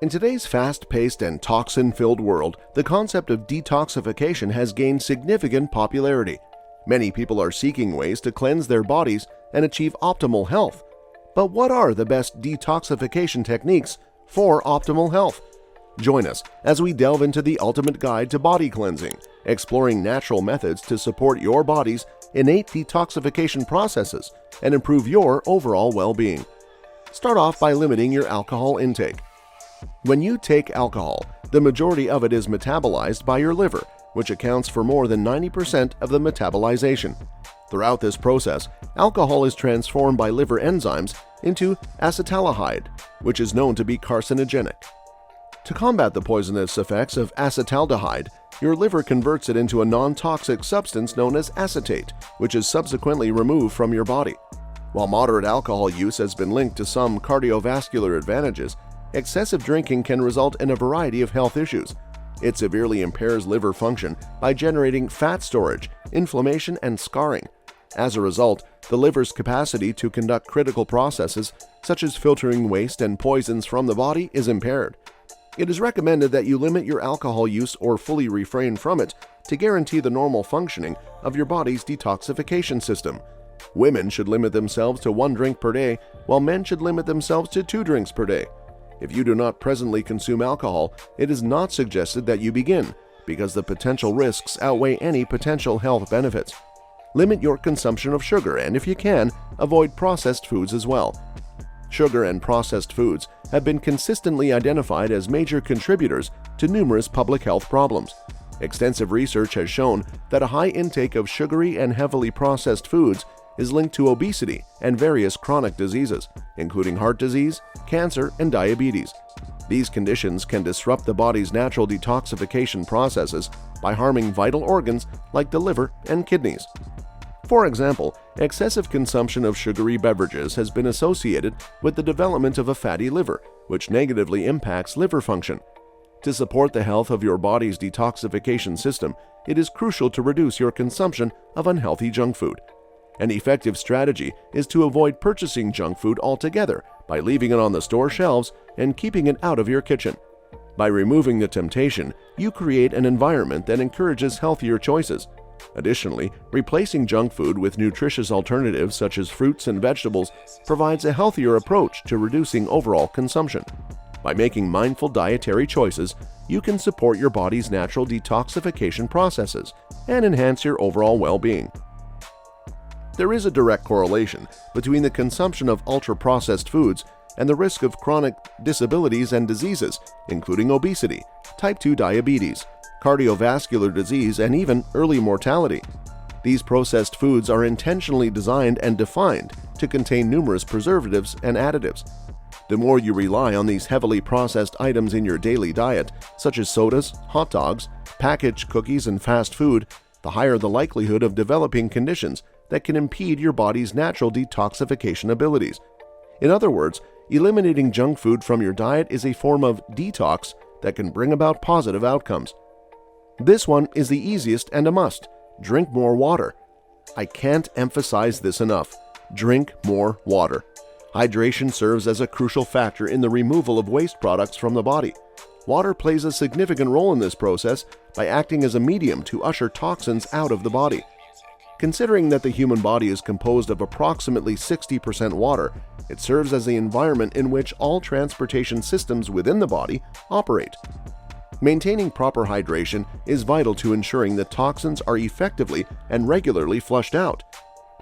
In today's fast-paced and toxin-filled world, the concept of detoxification has gained significant popularity. Many people are seeking ways to cleanse their bodies and achieve optimal health. But what are the best detoxification techniques for optimal health? Join us as we delve into the ultimate guide to body cleansing, exploring natural methods to support your body's innate detoxification processes and improve your overall well-being. Start off by limiting your alcohol intake. When you take alcohol, the majority of it is metabolized by your liver, which accounts for more than 90% of the metabolization. Throughout this process, alcohol is transformed by liver enzymes into acetaldehyde, which is known to be carcinogenic. To combat the poisonous effects of acetaldehyde, your liver converts it into a non-toxic substance known as acetate, which is subsequently removed from your body. While moderate alcohol use has been linked to some cardiovascular advantages, excessive drinking can result in a variety of health issues. It severely impairs liver function by generating fat storage, inflammation, and scarring. As a result, the liver's capacity to conduct critical processes, such as filtering waste and poisons from the body, is impaired. It is recommended that you limit your alcohol use or fully refrain from it to guarantee the normal functioning of your body's detoxification system. Women should limit themselves to 1 drink per day, while men should limit themselves to 2 drinks per day. If you do not presently consume alcohol, it is not suggested that you begin, because the potential risks outweigh any potential health benefits. Limit your consumption of sugar and, if you can, avoid processed foods as well. Sugar and processed foods have been consistently identified as major contributors to numerous public health problems. Extensive research has shown that a high intake of sugary and heavily processed foods is linked to obesity and various chronic diseases, including heart disease, cancer, and diabetes. These conditions can disrupt the body's natural detoxification processes by harming vital organs like the liver and kidneys. For example, excessive consumption of sugary beverages has been associated with the development of a fatty liver, which negatively impacts liver function. To support the health of your body's detoxification system, it is crucial to reduce your consumption of unhealthy junk food. An effective strategy is to avoid purchasing junk food altogether by leaving it on the store shelves and keeping it out of your kitchen. By removing the temptation, you create an environment that encourages healthier choices. Additionally, replacing junk food with nutritious alternatives such as fruits and vegetables provides a healthier approach to reducing overall consumption. By making mindful dietary choices, you can support your body's natural detoxification processes and enhance your overall well-being. There is a direct correlation between the consumption of ultra-processed foods and the risk of chronic disabilities and diseases, including obesity, type 2 diabetes, cardiovascular disease, and even early mortality. These processed foods are intentionally designed and defined to contain numerous preservatives and additives. The more you rely on these heavily processed items in your daily diet, such as sodas, hot dogs, packaged cookies, and fast food, the higher the likelihood of developing conditions that can impede your body's natural detoxification abilities. In other words, eliminating junk food from your diet is a form of detox that can bring about positive outcomes. This one is the easiest and a must. Drink more water. I can't emphasize this enough. Drink more water. Hydration serves as a crucial factor in the removal of waste products from the body. Water plays a significant role in this process by acting as a medium to usher toxins out of the body. Considering that the human body is composed of approximately 60% water, it serves as the environment in which all transportation systems within the body operate. Maintaining proper hydration is vital to ensuring that toxins are effectively and regularly flushed out.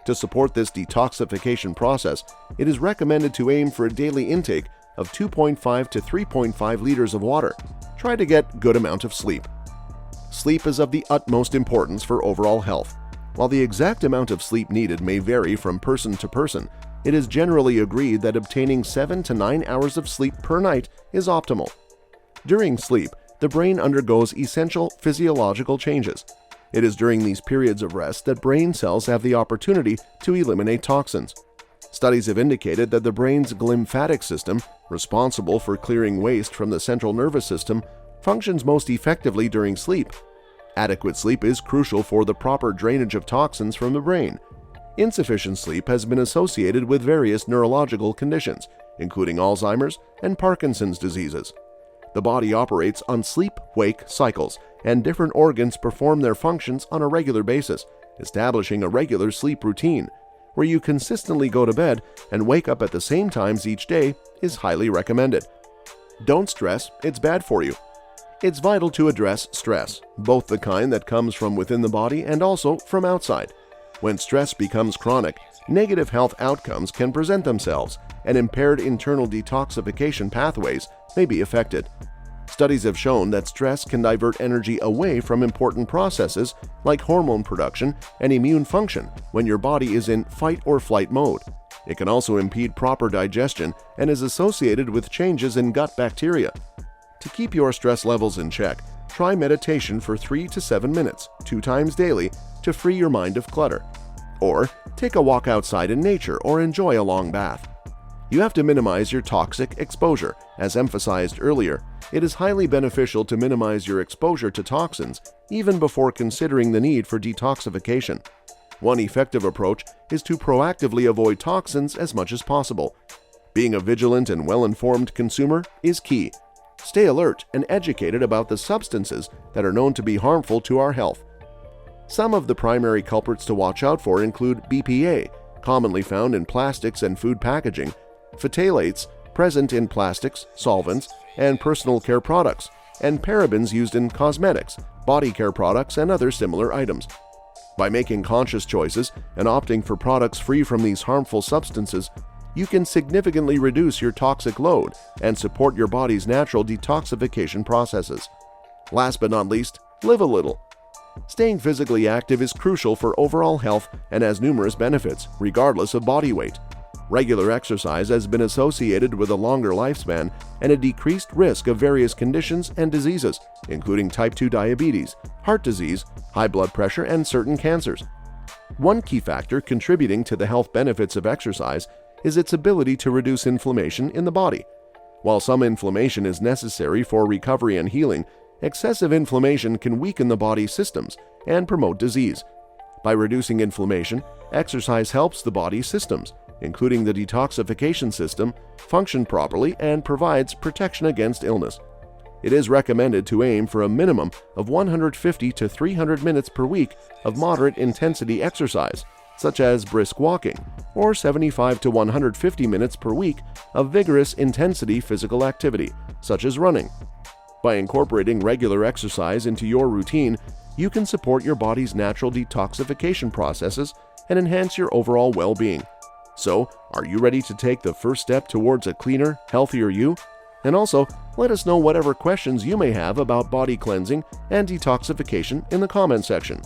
To support this detoxification process, it is recommended to aim for a daily intake of 2.5 to 3.5 liters of water. Try to get a good amount of sleep. Sleep is of the utmost importance for overall health. While the exact amount of sleep needed may vary from person to person, it is generally agreed that obtaining 7 to 9 hours of sleep per night is optimal. During sleep, the brain undergoes essential physiological changes. It is during these periods of rest that brain cells have the opportunity to eliminate toxins. Studies have indicated that the brain's glymphatic system, responsible for clearing waste from the central nervous system, functions most effectively during sleep. Adequate sleep is crucial for the proper drainage of toxins from the brain. Insufficient sleep has been associated with various neurological conditions, including Alzheimer's and Parkinson's diseases. The body operates on sleep-wake cycles, and different organs perform their functions on a regular basis. Establishing a regular sleep routine, where you consistently go to bed and wake up at the same times each day, is highly recommended. Don't stress, it's bad for you. It's vital to address stress, both the kind that comes from within the body and also from outside. When stress becomes chronic, negative health outcomes can present themselves, and impaired internal detoxification pathways may be affected. Studies have shown that stress can divert energy away from important processes like hormone production and immune function when your body is in fight or flight mode. It can also impede proper digestion and is associated with changes in gut bacteria. To keep your stress levels in check, try meditation for 3 to 7 minutes, 2 times daily, to free your mind of clutter. Or take a walk outside in nature or enjoy a long bath. You have to minimize your toxic exposure. As emphasized earlier, it is highly beneficial to minimize your exposure to toxins even before considering the need for detoxification. One effective approach is to proactively avoid toxins as much as possible. Being a vigilant and well-informed consumer is key. Stay alert and educated about the substances that are known to be harmful to our health. Some of the primary culprits to watch out for include BPA, commonly found in plastics and food packaging, phthalates, present in plastics, solvents, and personal care products, and parabens used in cosmetics, body care products, and other similar items. By making conscious choices and opting for products free from these harmful substances, you can significantly reduce your toxic load and support your body's natural detoxification processes. Last but not least, live a little. Staying physically active is crucial for overall health and has numerous benefits, regardless of body weight. Regular exercise has been associated with a longer lifespan and a decreased risk of various conditions and diseases, including type 2 diabetes, heart disease, high blood pressure, and certain cancers. One key factor contributing to the health benefits of exercise is its ability to reduce inflammation in the body. While some inflammation is necessary for recovery and healing, excessive inflammation can weaken the body's systems and promote disease. By reducing inflammation, exercise helps the body's systems, including the detoxification system, function properly and provides protection against illness. It is recommended to aim for a minimum of 150 to 300 minutes per week of moderate intensity exercise, such as brisk walking, or 75 to 150 minutes per week of vigorous intensity physical activity, such as running. By incorporating regular exercise into your routine, you can support your body's natural detoxification processes and enhance your overall well-being. So, are you ready to take the first step towards a cleaner, healthier you? And also, let us know whatever questions you may have about body cleansing and detoxification in the comment section.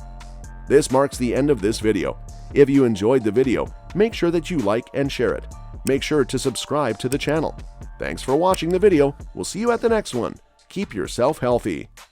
This marks the end of this video. If you enjoyed the video, make sure that you like and share it. Make sure to subscribe to the channel. Thanks for watching the video. We'll see you at the next one. Keep yourself healthy.